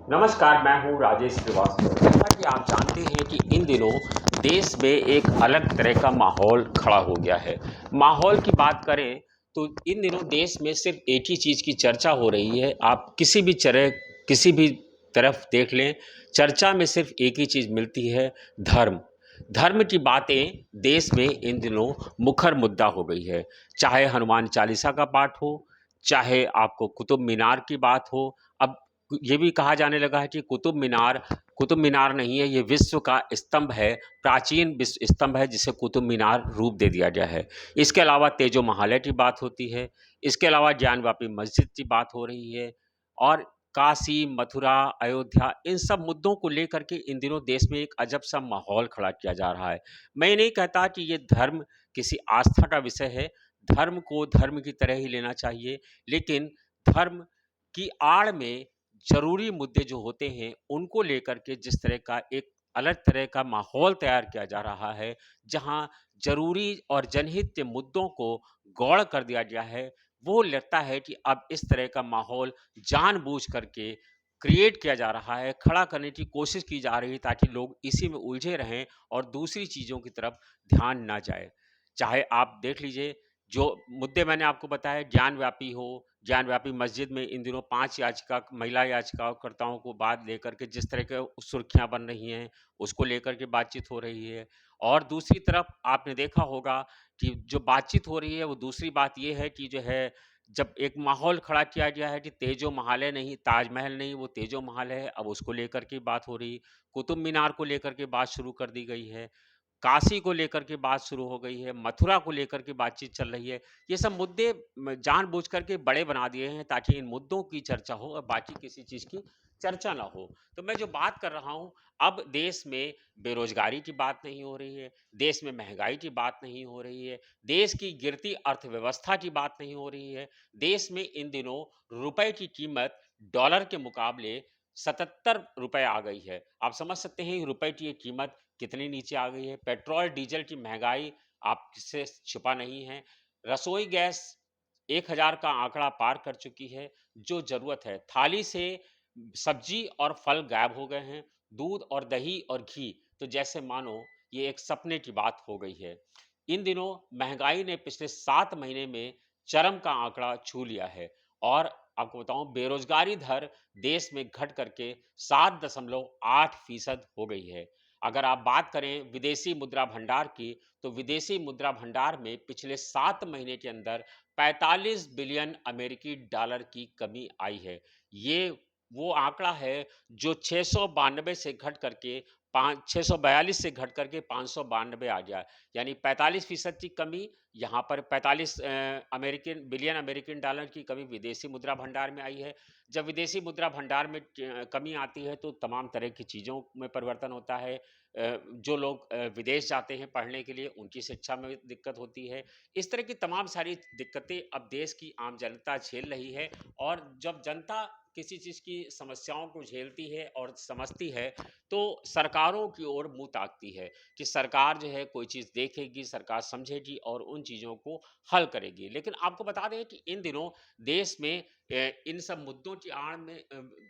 नमस्कार, मैं हूँ राजेश श्रीवास्तव। जैसा कि आप जानते हैं कि इन दिनों देश में एक अलग तरह का माहौल खड़ा हो गया है। माहौल की बात करें तो इन दिनों देश में सिर्फ एक ही चीज़ की चर्चा हो रही है। आप किसी भी तरफ देख लें, चर्चा में सिर्फ एक ही चीज़ मिलती है, धर्म। धर्म की बातें देश में इन दिनों मुखर मुद्दा हो गई है। चाहे हनुमान चालीसा का पाठ हो, चाहे आपको कुतुब मीनार की बात हो। अब ये भी कहा जाने लगा है कि कुतुब मीनार नहीं है, ये विश्व का स्तंभ है, प्राचीन विश्व स्तंभ है जिसे कुतुब मीनार रूप दे दिया गया है। इसके अलावा तेजो महालय की बात होती है, इसके अलावा ज्ञानवापी मस्जिद की बात हो रही है, और काशी, मथुरा, अयोध्या, इन सब मुद्दों को लेकर के इन दिनों देश में एक अजब सा माहौल खड़ा किया जा रहा है। मैं ये नहीं कहता कि ये धर्म किसी आस्था का विषय है, धर्म को धर्म की तरह ही लेना चाहिए, लेकिन धर्म की आड़ में ज़रूरी मुद्दे जो होते हैं, उनको लेकर के जिस तरह का एक अलग तरह का माहौल तैयार किया जा रहा है, जहाँ ज़रूरी और जनहित के मुद्दों को गौण कर दिया गया है, वो लगता है कि अब इस तरह का माहौल जानबूझ करके क्रिएट किया जा रहा है, खड़ा करने की कोशिश की जा रही है ताकि लोग इसी में उलझे रहें और दूसरी चीज़ों की तरफ ध्यान ना जाए। चाहे आप देख लीजिए, जो मुद्दे मैंने आपको बताए, ज्ञानव्यापी मस्जिद में इन दिनों 5 महिला याचिकाकर्ताओं को बाद लेकर के जिस तरह के सुर्खियाँ बन रही हैं, उसको लेकर के बातचीत हो रही है। और दूसरी तरफ आपने देखा होगा कि जो बातचीत हो रही है, वो दूसरी बात ये है कि जो है, जब एक माहौल खड़ा किया गया है कि तेजो महालय नहीं, ताजमहल नहीं, वो तेजो महल है, अब उसको लेकर के बात हो रही, कुतुब मीनार को लेकर के बात शुरू कर दी गई है। काशी को लेकर के बात शुरू हो गई है, मथुरा को लेकर के बातचीत चल रही है। ये सब मुद्दे जानबूझ करके बड़े बना दिए हैं ताकि इन मुद्दों की चर्चा हो और बाकी किसी चीज़ की चर्चा ना हो। तो मैं जो बात कर रहा हूँ, अब देश में बेरोज़गारी की बात नहीं हो रही है, देश में महँगाई की बात नहीं हो रही है, देश की गिरती अर्थव्यवस्था की बात नहीं हो रही है। देश में इन दिनों रुपए की कीमत डॉलर के मुकाबले ₹77 आ गई है। आप समझ सकते हैं रुपए की ये कीमत कितनी नीचे आ गई है। पेट्रोल, डीज़ल की महँगाई आपसे छुपा नहीं है। रसोई गैस 1000 का आंकड़ा पार कर चुकी है, जो ज़रूरत है। थाली से सब्ज़ी और फल गायब हो गए हैं। दूध और दही और घी तो जैसे मानो ये एक सपने की बात हो गई है। इन दिनों महँगाई ने पिछले 7 महीने में चरम का आंकड़ा छू लिया है, और आपको बताऊँ, बेरोज़गारी दर देश में घट करके 7.8% हो गई है। अगर आप बात करें विदेशी मुद्रा भंडार की, तो विदेशी मुद्रा भंडार में पिछले 7 महीने के अंदर 45 बिलियन अमेरिकी डॉलर की कमी आई है। ये वो आंकड़ा है जो 692 से घट करके 642 से घट करके 592 आ गया। यानी 45% की कमी यहाँ पर, 45 अमेरिकन डॉलर की कमी विदेशी मुद्रा भंडार में आई है। जब विदेशी मुद्रा भंडार में कमी आती है तो तमाम तरह की चीज़ों में परिवर्तन होता है। जो लोग विदेश जाते हैं पढ़ने के लिए, उनकी शिक्षा में दिक्कत होती है। इस तरह की तमाम सारी दिक्कतें अब देश की आम जनता झेल रही है, और जब जनता किसी चीज़ की समस्याओं को झेलती है और समझती है, तो सरकारों की ओर मुँह ताकती है कि सरकार जो है कोई चीज़ देखेगी, सरकार समझेगी और उन चीज़ों को हल करेगी। लेकिन आपको बता दें कि इन दिनों देश में इन सब मुद्दों की आड़ में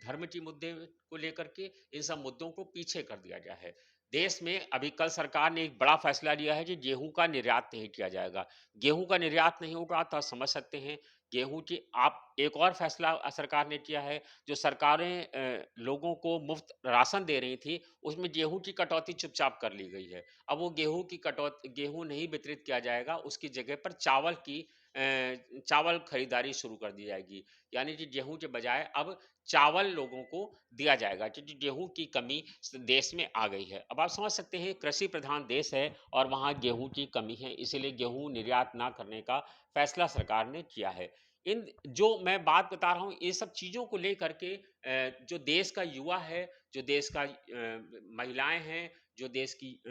धर्म के मुद्दे को लेकर के इन सब मुद्दों को पीछे कर दिया गया है। देश में अभी कल सरकार ने एक बड़ा फैसला लिया है कि गेहूं का निर्यात नहीं किया जाएगा। गेहूं का निर्यात नहीं होगा तो आप समझ सकते हैं गेहूं की आप एक और फैसला सरकार ने किया है। जो सरकारें लोगों को मुफ्त राशन दे रही थी, उसमें गेहूं की कटौती चुपचाप कर ली गई है। अब वो गेहूं नहीं वितरित किया जाएगा, उसकी जगह पर चावल खरीदारी शुरू कर दी जाएगी। यानी कि गेहूं के बजाय अब चावल लोगों को दिया जाएगा, क्योंकि गेहूं की कमी देश में आ गई है। अब आप समझ सकते हैं कृषि प्रधान देश है और वहाँ गेहूं की कमी है, इसीलिए गेहूं निर्यात ना करने का फैसला सरकार ने किया है। इन जो मैं बात बता रहा हूँ, ये सब चीज़ों को लेकर के जो देश का युवा है, जो देश का महिलाएं हैं, जो देश की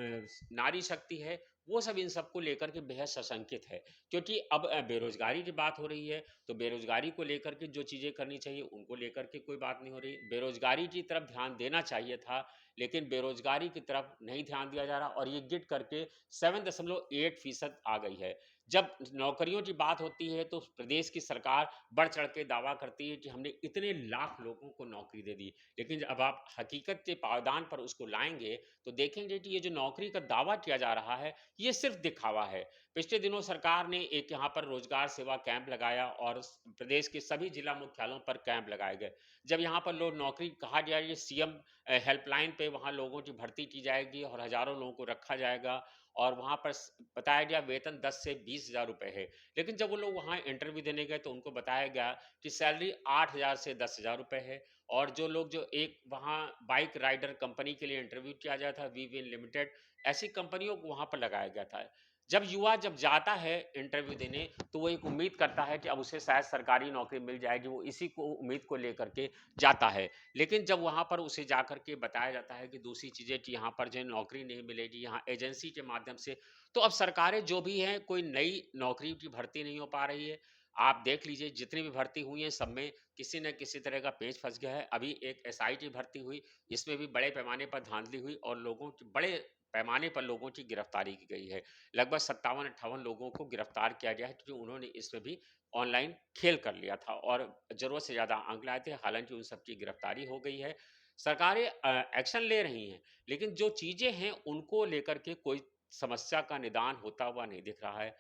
नारी शक्ति है, वो सब इन सबको लेकर के बेहद सशंकित है। क्योंकि अब बेरोजगारी की बात हो रही है, तो बेरोजगारी को लेकर के जो चीज़ें करनी चाहिए उनको लेकर के कोई बात नहीं हो रही। बेरोजगारी की तरफ ध्यान देना चाहिए था, लेकिन बेरोजगारी की तरफ नहीं ध्यान दिया जा रहा, और ये गिर करके 7.8% आ गई है। जब नौकरियों की बात होती है तो प्रदेश की सरकार बढ़ चढ़ के दावा करती है कि हमने इतने लाख लोगों को नौकरी दे दी, लेकिन जब आप हकीकत के पायदान पर उसको लाएंगे तो देखेंगे कि ये जो नौकरी का दावा किया जा रहा है ये सिर्फ दिखावा है। पिछले दिनों सरकार ने एक यहाँ पर रोजगार सेवा कैंप लगाया और प्रदेश के सभी जिला मुख्यालयों पर कैंप लगाए गए। जब यहाँ पर लोग नौकरी कहा गया, ये सीएम हेल्पलाइन पे वहाँ लोगों की भर्ती की जाएगी और हजारों लोगों को रखा जाएगा और वहाँ पर बताया गया वेतन 10 से 20,000 रुपए है। लेकिन जब वो लोग वहाँ इंटरव्यू देने गए तो उनको बताया गया कि सैलरी 8,000 से 10,000 रुपए है। और जो लोग जो एक वहाँ बाइक राइडर कंपनी के लिए इंटरव्यू किया गया था, वीविन लिमिटेड, ऐसी कंपनियों को वहाँ पर लगाया गया था। जब युवा जब जाता है इंटरव्यू देने तो वो एक उम्मीद करता है कि अब उसे शायद सरकारी नौकरी मिल जाएगी, वो इसी को उम्मीद को लेकर के जाता है। लेकिन जब वहाँ पर उसे जाकर के बताया जाता है कि दूसरी चीज़ें कि यहाँ पर जो है नौकरी नहीं मिलेगी, यहाँ एजेंसी के माध्यम से, तो अब सरकारें जो भी हैं कोई नई नौकरी की भर्ती नहीं हो पा रही है। आप देख लीजिए जितनी भी भर्ती हुई है सब में किसी न किसी तरह का पेच फंस गया है। अभी एक एसआई की भर्ती हुई, इसमें भी बड़े पैमाने पर धांधली हुई और लोगों की बड़े पैमाने पर लोगों की गिरफ्तारी की गई है। लगभग 57-58 लोगों को गिरफ्तार किया गया है क्योंकि उन्होंने इसमें भी ऑनलाइन खेल कर लिया था और ज़रूरत से ज़्यादा अंक लाए थे। हालाँकि उन सबकी गिरफ्तारी हो गई है। सरकारें एक्शन ले रही हैं, लेकिन जो चीज़ें हैं उनको लेकर के कोई समस्या का निदान होता हुआ नहीं दिख रहा है।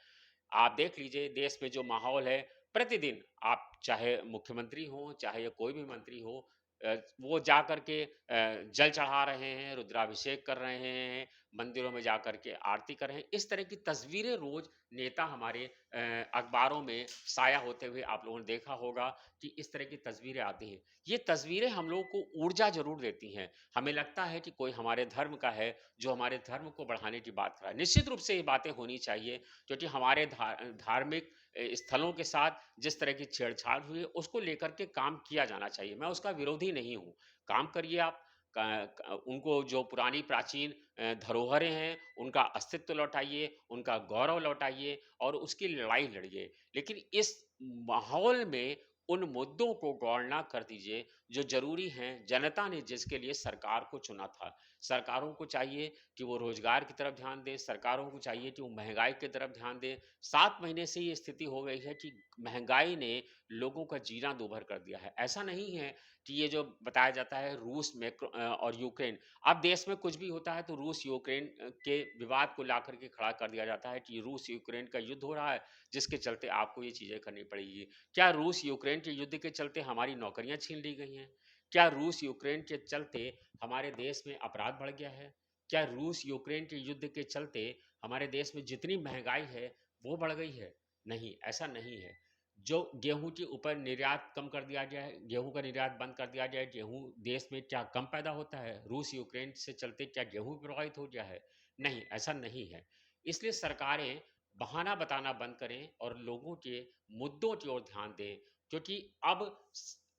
आप देख लीजिए देश में जो माहौल है, प्रतिदिन आप चाहे मुख्यमंत्री हों, चाहे या कोई भी मंत्री हो, वो जा कर के जल चढ़ा रहे हैं, रुद्राभिषेक कर रहे हैं, मंदिरों में जा कर के आरती कर रहे हैं। इस तरह की तस्वीरें रोज़ नेता हमारे अखबारों में साया होते हुए आप लोगों ने देखा होगा कि इस तरह की तस्वीरें आती हैं। ये तस्वीरें हम लोगों को ऊर्जा ज़रूर देती हैं। हमें लगता है कि कोई हमारे धर्म का है, जो हमारे धर्म को बढ़ाने की बात कर रहा है। निश्चित रूप से ये बातें होनी चाहिए क्योंकि हमारे धार्मिक स्थलों के साथ जिस तरह की छेड़छाड़ हुई है उसको लेकर के काम किया जाना चाहिए। मैं उसका विरोधी नहीं हूँ। काम करिए आप, उनको जो पुरानी प्राचीन धरोहरें हैं उनका अस्तित्व लौटाइए, उनका गौरव लौटाइए और उसकी लड़ाई लड़िए। लेकिन इस माहौल में उन मुद्दों को गौर ना कर दीजिए जो जरूरी हैं। जनता ने जिसके लिए सरकार को चुना था, सरकारों को चाहिए कि वो रोजगार की तरफ ध्यान दें, सरकारों को चाहिए कि वो महंगाई की तरफ ध्यान दें। 7 महीने से ये स्थिति हो गई है कि महंगाई ने लोगों का जीना दूभर कर दिया है। ऐसा नहीं है कि ये जो बताया जाता है रूस में और यूक्रेन, अब देश में कुछ भी होता है तो रूस यूक्रेन के विवाद को ला करके खड़ा कर दिया जाता है कि रूस यूक्रेन का युद्ध हो रहा है, जिसके चलते आपको ये चीज़ें करनी पड़ेगी। क्या रूस यूक्रेन के युद्ध के चलते हमारी नौकरियाँ छीन ली गई हैं? क्या रूस यूक्रेन के चलते हमारे देश में अपराध बढ़ गया है? क्या रूस यूक्रेन के युद्ध के चलते हमारे देश में जितनी महंगाई है वो बढ़ गई है? नहीं, ऐसा नहीं है। जो गेहूँ के ऊपर निर्यात कम कर दिया गया है, गेहूँ का निर्यात बंद कर दिया गया है, गेहूँ देश में क्या कम पैदा होता है? रूस यूक्रेन से चलते क्या गेहूँ प्रभावित हो गया है? नहीं, ऐसा नहीं है। इसलिए सरकारें बहाना बताना बंद करें और लोगों के मुद्दों की ओर ध्यान दें क्योंकि अब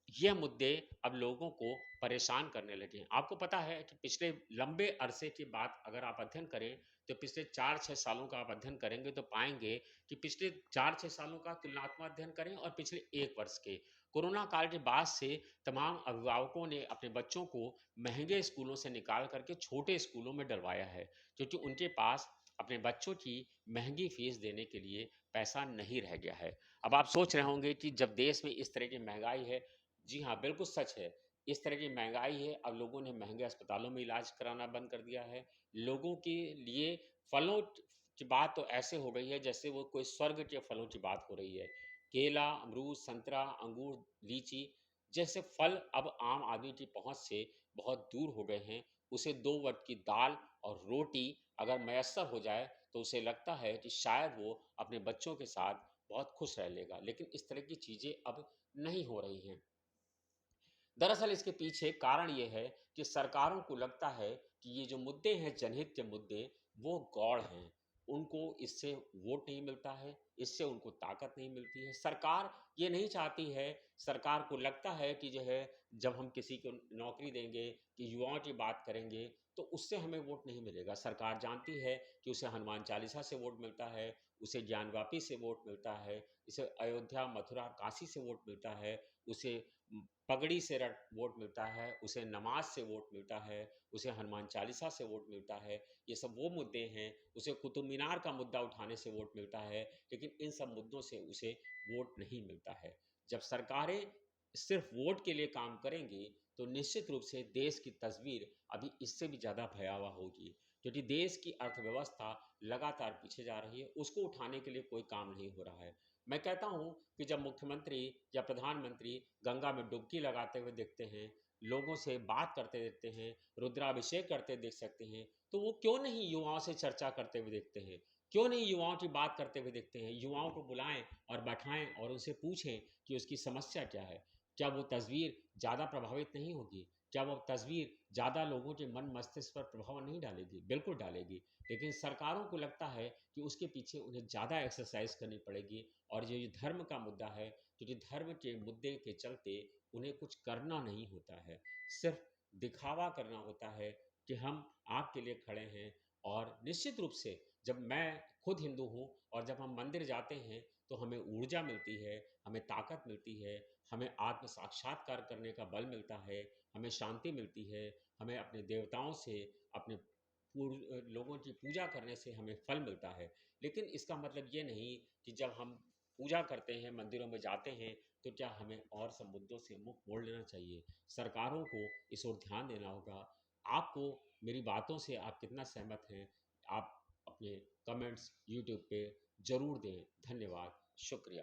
ये मुद्दे अब लोगों को परेशान करने लगे हैं। आपको पता है कि पिछले लंबे अरसे के बाद अगर आप अध्ययन करें तो पिछले 4-6 सालों का आप अध्ययन करेंगे तो पाएंगे कि पिछले 4-6 सालों का तुलनात्मक अध्ययन करें और पिछले 1 वर्ष के कोरोना काल के बाद से तमाम अभिभावकों ने अपने बच्चों को महंगे स्कूलों से निकाल करके छोटे स्कूलों में डलवाया है क्योंकि उनके पास अपने बच्चों की महंगी फीस देने के लिए पैसा नहीं रह गया है। अब आप सोच रहे होंगे कि जब देश में इस तरह की महंगाई है, जी हाँ, बिल्कुल सच है। इस तरह की महँगाई है, अब लोगों ने महँगे अस्पतालों में इलाज कराना बंद कर दिया है। लोगों के लिए फलों की बात तो ऐसे हो गई है जैसे वो कोई स्वर्ग के फलों की बात हो रही है। केला, अमरूद, संतरा, अंगूर, लीची जैसे फल अब आम आदमी की पहुँच से बहुत दूर हो गए हैं। उसे 2 वक़्त की दाल और रोटी अगर मयस्सर हो जाए, तो उसे लगता है कि शायद वो अपने बच्चों के साथ बहुत खुश रह लेगा। लेकिन इस तरह की चीज़ें अब नहीं हो रही हैं। दरअसल इसके पीछे कारण ये है कि सरकारों को लगता है कि ये जो मुद्दे हैं जनहित के मुद्दे वो गौड़ हैं। उनको इससे वोट नहीं मिलता है, इससे उनको ताकत नहीं मिलती है। सरकार ये नहीं चाहती है, सरकार को लगता है कि जो है जब हम किसी को नौकरी देंगे कि युवाओं की बात करेंगे तो उससे हमें वोट नहीं मिलेगा। सरकार जानती है कि उसे हनुमान चालीसा से वोट मिलता है, उसे ज्ञानवापी से वोट मिलता है, इसे अयोध्या, मथुरा, काशी से वोट मिलता है, उसे पगड़ी से वोट मिलता है, उसे नमाज से वोट मिलता है, उसे हनुमान चालीसा से वोट मिलता है। ये सब वो मुद्दे हैं, उसे कुतुब मीनार का मुद्दा उठाने से वोट मिलता है, लेकिन इन सब मुद्दों से उसे वोट नहीं मिलता है। जब सरकारें सिर्फ वोट के लिए काम करेंगी तो निश्चित रूप से देश की तस्वीर अभी इससे भी ज़्यादा भयावह होगी, क्योंकि देश की अर्थव्यवस्था लगातार पीछे जा रही है, उसको उठाने के लिए कोई काम नहीं हो रहा है। मैं कहता हूँ कि जब मुख्यमंत्री या प्रधानमंत्री गंगा में डुबकी लगाते हुए दिखते हैं, लोगों से बात करते देखते हैं, रुद्राभिषेक करते देख सकते हैं, तो वो क्यों नहीं युवाओं से चर्चा करते हुए देखते हैं, क्यों नहीं युवाओं की बात करते हुए देखते हैं, युवाओं को बुलाएं और बैठाएं और उनसे पूछें कि उसकी समस्या क्या है। क्या वो तस्वीर ज़्यादा प्रभावित नहीं होगी? क्या वो तस्वीर ज़्यादा लोगों के मन मस्तिष्क पर प्रभाव नहीं डालेगी? बिल्कुल डालेगी। लेकिन सरकारों को लगता है कि उसके पीछे उन्हें ज़्यादा एक्सरसाइज करनी पड़ेगी, और ये जो धर्म का मुद्दा है, क्योंकि धर्म के मुद्दे के चलते उन्हें कुछ करना नहीं होता है, सिर्फ दिखावा करना होता है कि हम आपके लिए खड़े हैं। और निश्चित रूप से जब मैं खुद हिंदू हूँ और जब हम मंदिर जाते हैं तो हमें ऊर्जा मिलती है, हमें ताकत मिलती है, हमें आत्म साक्षात्कार करने का बल मिलता है, हमें शांति मिलती है, हमें अपने देवताओं से, अपने लोगों की पूजा करने से हमें फल मिलता है। लेकिन इसका मतलब ये नहीं कि जब हम पूजा करते हैं, मंदिरों में जाते हैं, तो क्या हमें और सब मुद्दों से मुंह मोड़ लेना चाहिए? सरकारों को इस ओर ध्यान देना होगा। आपको मेरी बातों से आप कितना सहमत हैं? आप अपने कमेंट्स यूट्यूब पे ज़रूर दें। धन्यवाद, शुक्रिया।